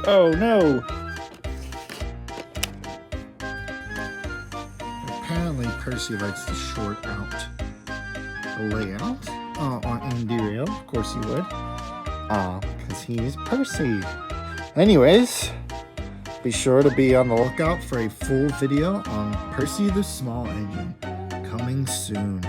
Oh no! Apparently Percy likes to short out the layout on derail. Of course he would. Because he's Percy. Anyways, be sure to be on the lookout for a full video on Percy the Small Engine coming soon.